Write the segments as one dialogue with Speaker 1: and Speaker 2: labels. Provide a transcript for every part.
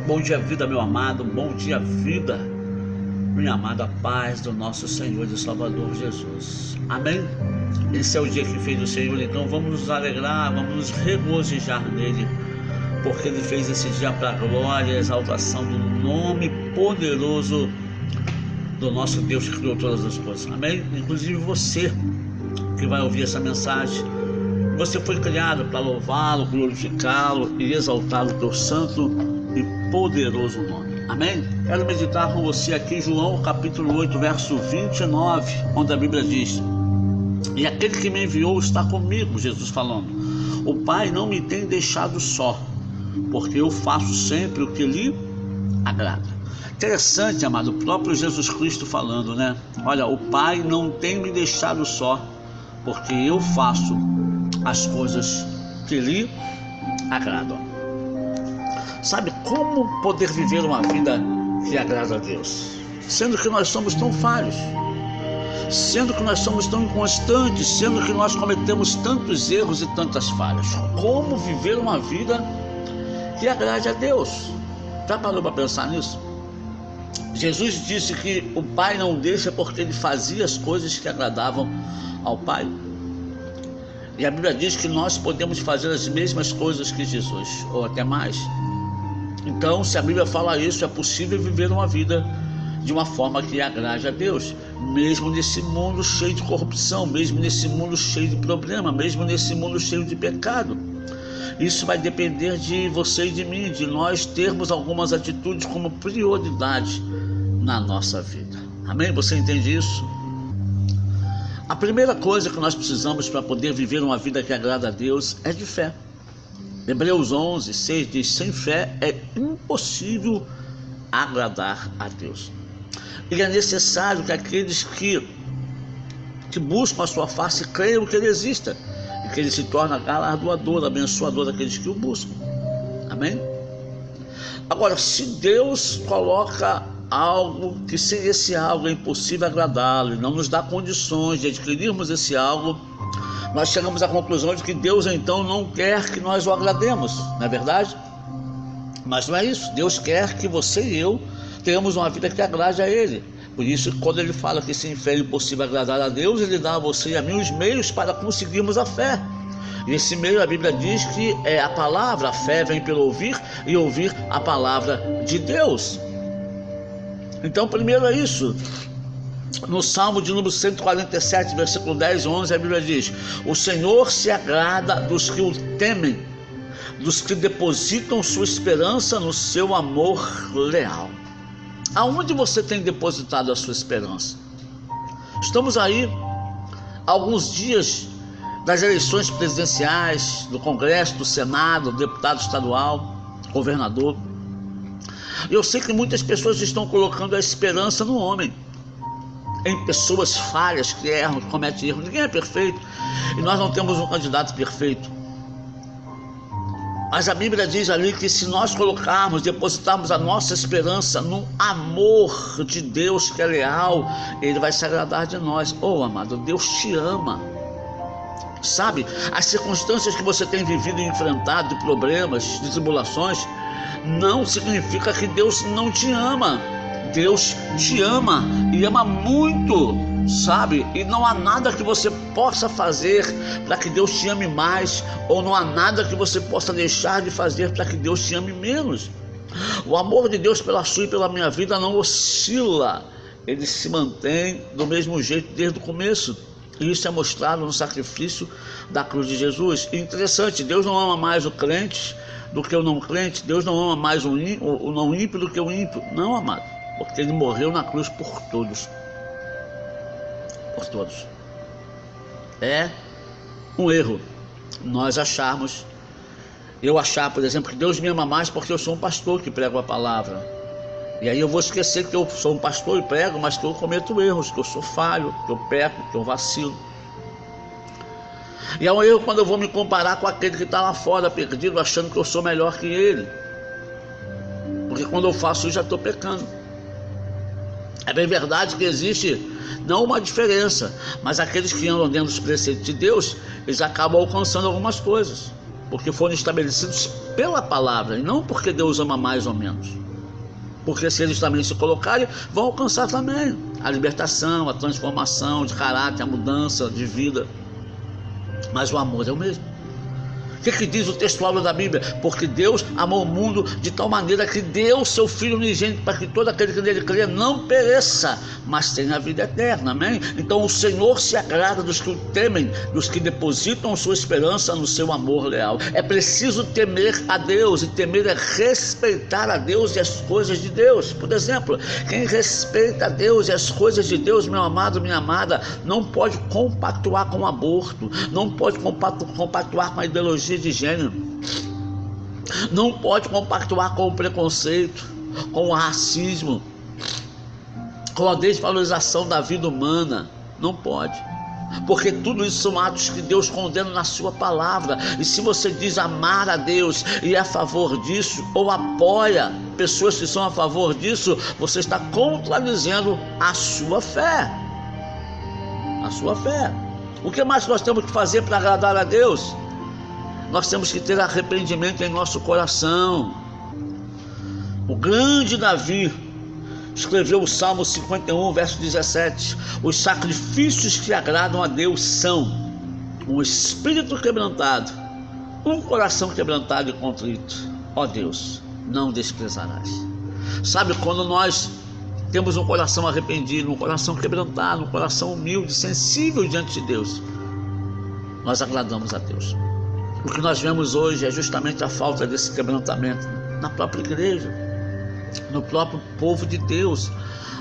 Speaker 1: Bom dia, vida, meu amado. Bom dia, vida, minha amada. Paz do nosso Senhor e Salvador Jesus. Amém? Esse é o dia que fez o Senhor, então vamos nos alegrar, vamos nos regozijar nele, porque ele fez esse dia para a glória e exaltação do nome poderoso do nosso Deus que criou todas as coisas. Amém? Inclusive você que vai ouvir essa mensagem, você foi criado para louvá-lo, glorificá-lo e exaltar o teu santo e poderoso nome. Amém? Quero meditar com você aqui em João capítulo 8, verso 29, onde a Bíblia diz: e aquele que me enviou está comigo, Jesus falando. O Pai não me tem deixado só, porque eu faço sempre o que lhe agrada. Interessante, amado, o próprio Jesus Cristo falando, né? Olha, o Pai não tem me deixado só, porque eu faço as coisas que lhe agradam. Sabe como poder viver uma vida que agrada a Deus? Sendo que nós somos tão falhos, sendo que nós somos tão inconstantes, sendo que nós cometemos tantos erros e tantas falhas. Como viver uma vida que agrade a Deus? Já parou para pensar nisso? Jesus disse que o Pai não deixa porque ele fazia as coisas que agradavam ao Pai. E a Bíblia diz que nós podemos fazer as mesmas coisas que Jesus, ou até mais. Então, se a Bíblia fala isso, é possível viver uma vida de uma forma que agrade a Deus, mesmo nesse mundo cheio de corrupção, mesmo nesse mundo cheio de problema, mesmo nesse mundo cheio de pecado. Isso vai depender de você e de mim, de nós termos algumas atitudes como prioridade na nossa vida. Amém? Você entende isso? A primeira coisa que nós precisamos para poder viver uma vida que agrada a Deus é de fé. Hebreus 11, 6 diz: sem fé é impossível agradar a Deus. E é necessário que aqueles que buscam a sua face creiam que ele exista e que ele se torna galardoador, abençoador daqueles que o buscam. Amém? Agora, se Deus coloca algo que sem esse algo é impossível agradá-lo e não nos dá condições de adquirirmos esse algo, nós chegamos à conclusão de que Deus então não quer que nós o agrademos, não é verdade? Mas não é isso. Deus quer que você e eu tenhamos uma vida que agrade a Ele. Por isso, quando Ele fala que sem fé é impossível agradar a Deus, Ele dá a você e a mim os meios para conseguirmos a fé. E esse meio, a Bíblia diz que é a palavra. A fé vem pelo ouvir e ouvir a palavra de Deus. Então, primeiro é isso. No Salmo de número 147, versículo 10 e 11, a Bíblia diz: o Senhor se agrada dos que o temem, dos que depositam sua esperança no seu amor leal. Aonde você tem depositado a sua esperança? Estamos aí alguns dias das eleições presidenciais, do Congresso, do Senado, do deputado estadual, governador. Eu sei que muitas pessoas estão colocando a esperança no homem, em pessoas falhas que erram, que cometem erros. Ninguém é perfeito e nós não temos um candidato perfeito. Mas a Bíblia diz ali que se nós depositarmos a nossa esperança no amor de Deus que é leal, Ele vai se agradar de nós. Oh, amado, Deus te ama. Sabe, as circunstâncias que você tem vivido e enfrentado, de problemas, de tribulações, não significa que Deus não te ama. Deus te ama e ama muito, sabe? E não há nada que você possa fazer para que Deus te ame mais, ou não há nada que você possa deixar de fazer para que Deus te ame menos. O amor de Deus pela sua e pela minha vida não oscila, ele se mantém do mesmo jeito desde o começo. E isso é mostrado no sacrifício da cruz de Jesus. E interessante, Deus não ama mais o crente do que o não crente. Deus não ama mais o não ímpio do que o ímpio. Não, amado, porque Ele morreu na cruz por todos. Por todos. É um erro nós acharmos, eu achar, por exemplo, que Deus me ama mais porque eu sou um pastor que prego a palavra. E aí eu vou esquecer que eu sou um pastor e prego, mas que eu cometo erros, que eu sou falho, que eu peco, que eu vacilo. E é um erro quando eu vou me comparar com aquele que está lá fora, perdido, achando que eu sou melhor que ele. Porque quando eu faço isso, já estou pecando. É bem verdade que existe não uma diferença, mas aqueles que andam dentro dos preceitos de Deus, eles acabam alcançando algumas coisas. porque foram estabelecidos pela palavra, e não porque Deus ama mais ou menos. Porque se eles também se colocarem, vão alcançar também a libertação, a transformação de caráter, a mudança de vida. Mas o amor é o mesmo. O que diz o textual da Bíblia? Porque Deus amou o mundo de tal maneira que deu seu Filho unigênito para que todo aquele que nele crê não pereça, mas tenha a vida eterna, amém? Então o Senhor se agrada dos que o temem, dos que depositam sua esperança no seu amor leal. É preciso temer a Deus, e temer é respeitar a Deus e as coisas de Deus. Por exemplo, quem respeita a Deus e as coisas de Deus, meu amado, minha amada, não pode compactuar com o aborto, não pode compactuar com a ideologia de gênero, não pode compactuar com o preconceito, com o racismo, com a desvalorização da vida humana. Não pode, porque tudo isso são atos que Deus condena na sua palavra. E se você diz amar a Deus e é a favor disso, ou apoia pessoas que são a favor disso, você está contradizendo a sua fé. A sua fé. O que mais nós temos que fazer para agradar a Deus? Nós temos que ter arrependimento em nosso coração. O grande Davi escreveu o Salmo 51, verso 17: os sacrifícios que agradam a Deus são um espírito quebrantado, um coração quebrantado e contrito. Ó Deus, não desprezarás. Sabe, quando nós temos um coração arrependido, um coração quebrantado, um coração humilde, sensível diante de Deus, nós agradamos a Deus. O que nós vemos hoje é justamente a falta desse quebrantamento na própria igreja, no próprio povo de Deus.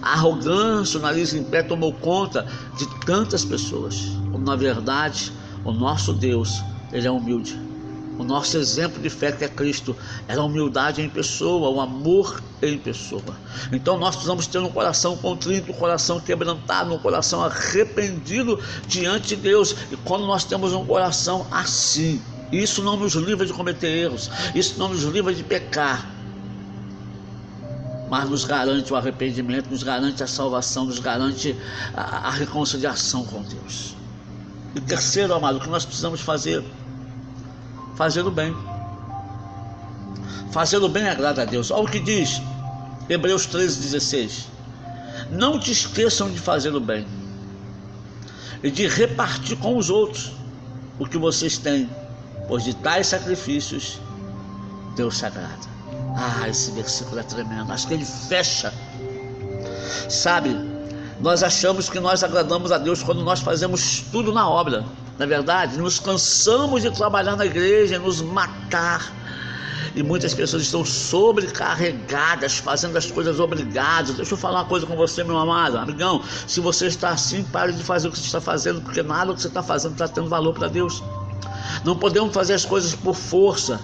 Speaker 1: A arrogância, o nariz em pé tomou conta de tantas pessoas. Como na verdade, o nosso Deus, ele é humilde. O nosso exemplo de fé, que é Cristo, era a humildade em pessoa, o amor em pessoa. Então nós precisamos ter um coração contrito, um coração quebrantado, um coração arrependido diante de Deus. E quando nós temos um coração assim, isso não nos livra de cometer erros, isso não nos livra de pecar, mas nos garante o arrependimento, nos garante a salvação, nos garante a reconciliação com Deus. E terceiro, amado, o que nós precisamos fazer? Fazer o bem. Fazer o bem agrada a Deus. Olha o que diz Hebreus 13:16: não te esqueçam de fazer o bem e de repartir com os outros o que vocês têm, pois de tais sacrifícios Deus se agrada. Esse versículo é tremendo. Acho que ele fecha. Sabe, nós achamos que nós agradamos a Deus quando nós fazemos tudo na obra. Na verdade, nos cansamos de trabalhar na igreja, nos matar. E muitas pessoas estão sobrecarregadas, fazendo as coisas obrigadas. Deixa eu falar uma coisa com você, meu amado, amigão. Se você está assim, pare de fazer o que você está fazendo, porque nada que você está fazendo está tendo valor para Deus. Não podemos fazer as coisas por força,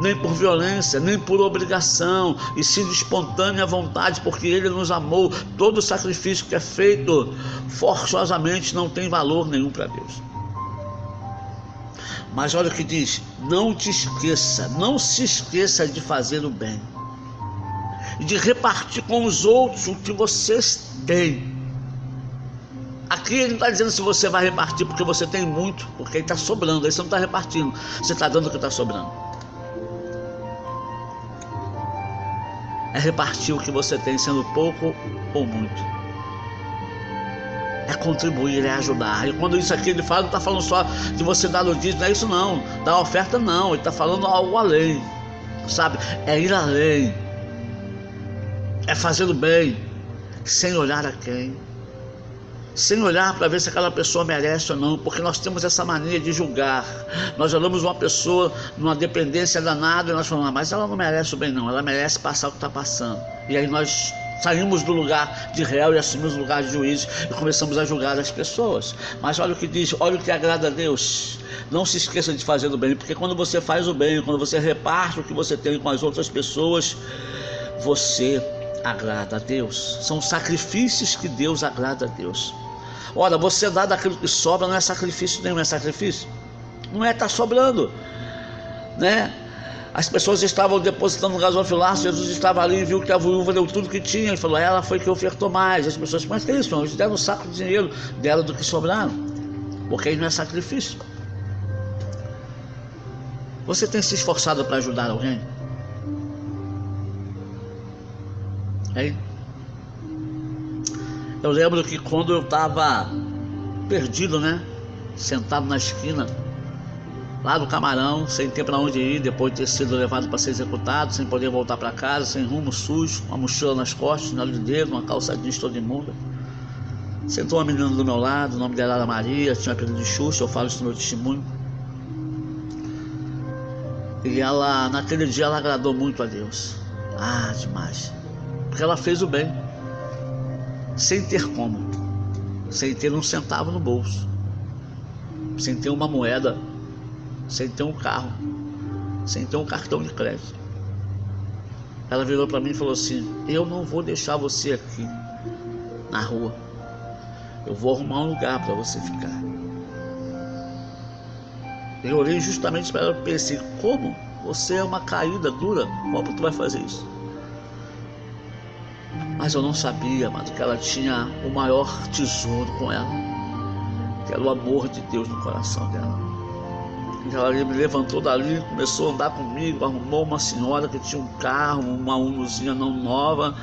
Speaker 1: nem por violência, nem por obrigação, e sim de espontânea vontade, porque Ele nos amou. Todo sacrifício que é feito forçosamente não tem valor nenhum para Deus. Mas olha o que diz: não te esqueça, não se esqueça de fazer o bem e de repartir com os outros o que vocês têm. Aqui ele não está dizendo se você vai repartir porque você tem muito, porque ele está sobrando. Aí você não está repartindo, você está dando o que está sobrando. É repartir o que você tem, sendo pouco ou muito. É contribuir, é ajudar. E quando isso aqui ele fala, não está falando só de você dar o dízimo, não é isso não, dar oferta não, ele está falando algo além, sabe? É ir além, é fazer o bem, sem olhar a quem, sem olhar para ver se aquela pessoa merece ou não, porque nós temos essa mania de julgar. Nós olhamos uma pessoa numa dependência danada e nós falamos: mas ela não merece o bem não, ela merece passar o que está passando. E aí nós saímos do lugar de réu e assumimos o lugar de juiz e começamos a julgar as pessoas. Mas olha o que diz, olha o que agrada a Deus: não se esqueça de fazer o bem, porque quando você faz o bem, quando você reparte o que você tem com as outras pessoas, você agrada a Deus. São sacrifícios que Deus agrada a Deus. Ora, você dá daquilo que sobra, não é sacrifício nenhum, é sacrifício? Não é, está sobrando, né? As pessoas estavam depositando gasofilaço, Jesus estava ali e viu que a viúva deu tudo que tinha, e falou: ela foi que ofertou mais. As pessoas: mas que é isso, irmão? Eles deram um saco de dinheiro, deram do que sobraram, porque aí não é sacrifício. Você tem se esforçado para ajudar alguém? Hein? Eu lembro que quando eu estava perdido, né? Sentado na esquina, lá do Camarão, sem ter para onde ir, depois de ter sido levado para ser executado, sem poder voltar para casa, sem rumo, sujo, uma mochila nas costas, chinelo de dedo, uma calça jeans toda imunda. Sentou uma menina do meu lado, o nome dela era Maria, tinha apelido de Xuxa, eu falo isso no meu testemunho. E ela, naquele dia, ela agradou muito a Deus. Ah, demais. Porque ela fez o bem, sem ter como, sem ter um centavo no bolso, sem ter uma moeda, sem ter um carro, sem ter um cartão de crédito. Ela virou para mim e falou assim: eu não vou deixar você aqui na rua, eu vou arrumar um lugar para você ficar. Eu olhei justamente para ela e pensei: como? Você é uma caída dura, como tu vai fazer isso? Mas eu não sabia, amado, que ela tinha o maior tesouro com ela, que era o amor de Deus no coração dela. E ela me levantou dali, começou a andar comigo, arrumou uma senhora que tinha um carro, uma Unozinha não nova,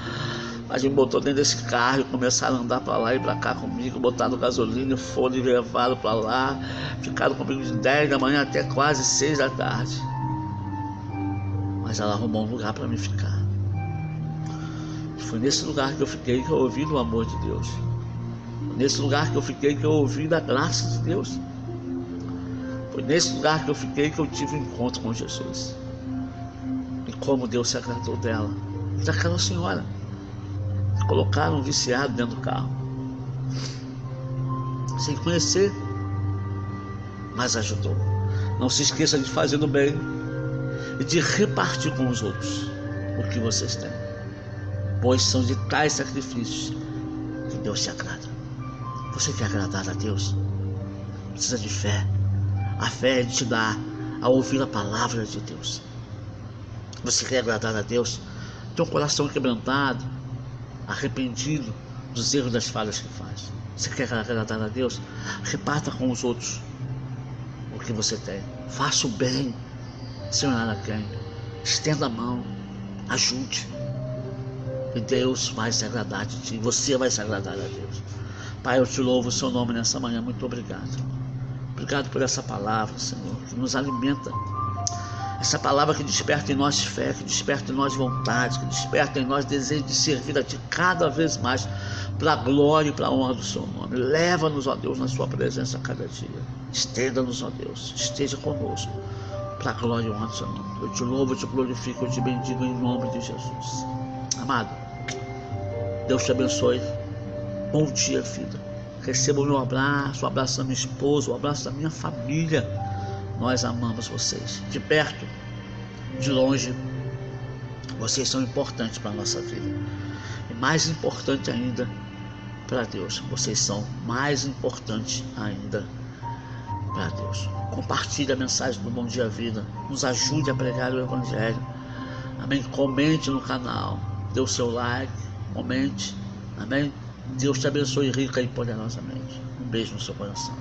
Speaker 1: mas me botou dentro desse carro e começaram a andar para lá e para cá comigo, botaram gasolina, foram e levaram para lá, ficaram comigo de 10 da manhã até quase 6 da tarde. Mas ela arrumou um lugar para mim ficar. Foi nesse lugar que eu fiquei que eu ouvi do amor de Deus. Foi nesse lugar que eu fiquei que eu ouvi da graça de Deus. Foi nesse lugar que eu fiquei que eu tive um encontro com Jesus. E como Deus se agradou dela e daquela senhora. Colocaram um viciado dentro do carro, sem conhecer, mas ajudou. Não se esqueça de fazer o bem e de repartir com os outros o que vocês têm, pois são de tais sacrifícios que Deus se agrada. Você quer agradar a Deus? Precisa de fé. A fé te dá a ouvir a palavra de Deus. Você quer agradar a Deus? Tem um coração quebrantado, arrependido dos erros, das falhas que faz. Você quer agradar a Deus? Reparta com os outros o que você tem. Faça o bem, sem olhar a quem. Estenda a mão, ajude. E Deus vai se agradar de ti. Você vai se agradar a Deus. Pai, eu te louvo o seu nome nessa manhã. Muito obrigado. Obrigado por essa palavra, Senhor, que nos alimenta. Essa palavra que desperta em nós fé, que desperta em nós vontade, que desperta em nós desejo de servir a Ti cada vez mais, para a glória e para a honra do Seu nome. Leva-nos, ó Deus, na Sua presença a cada dia. Estenda-nos, ó Deus, esteja conosco, para a glória e honra do Seu nome. Eu te louvo, eu te glorifico, eu te bendigo em nome de Jesus. Amado, Deus te abençoe. Bom dia, filho. Receba o meu abraço, o abraço da minha esposa, o abraço da minha família. Nós amamos vocês, de perto, de longe. Vocês são importantes para a nossa vida. E mais importante ainda para Deus, vocês são mais importantes ainda para Deus. Compartilhe a mensagem do Bom Dia Vida. Nos ajude a pregar o Evangelho. Amém? Comente no canal. Dê o seu like. Comente. Amém? Deus te abençoe rica e poderosamente. Um beijo no seu coração.